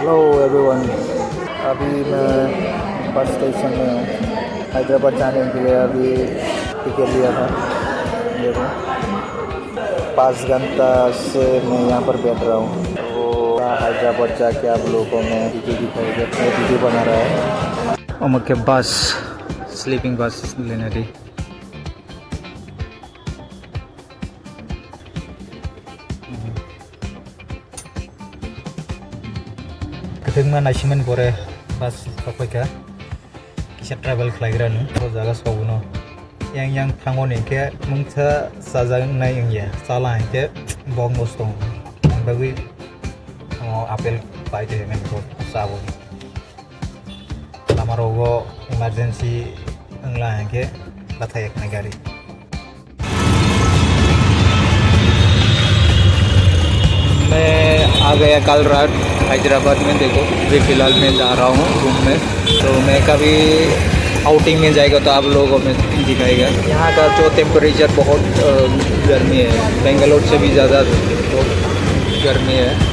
Hello everyone, अभी मैं bus station में हूँ। हैदराबाद जाने के लिए अभी टिकट लिया था। देखो 5 घंटा से मैं यहाँ पर बैठ रहा हूँ। तो हैदराबाद जाके आप लोगों को मैं वीडियो दिखाएगा, वीडियो बना रहा है। और मुझे बस स्लीपिंग बस लेने दी। Ketika nasimen bore pas apa ya? Kisah travel kelahiran itu jaga sauno. Yang thangon ini mungkin sajang naik yang ya salah ini bong mustong. Bagi apel pai deh men ko sabun. Lama rogo emergency englah yang bathayak negari. मैं आ गया कल रात हैदराबाद में। देखो अभी फ़िलहाल मैं जा रहा हूँ रूम में। तो मैं कभी आउटिंग में जाएगा तो आप लोगों में दिखाएगा। यहाँ का जो टेम्परेचर बहुत गर्मी है, बेंगलोर से भी ज़्यादा बहुत गर्मी है।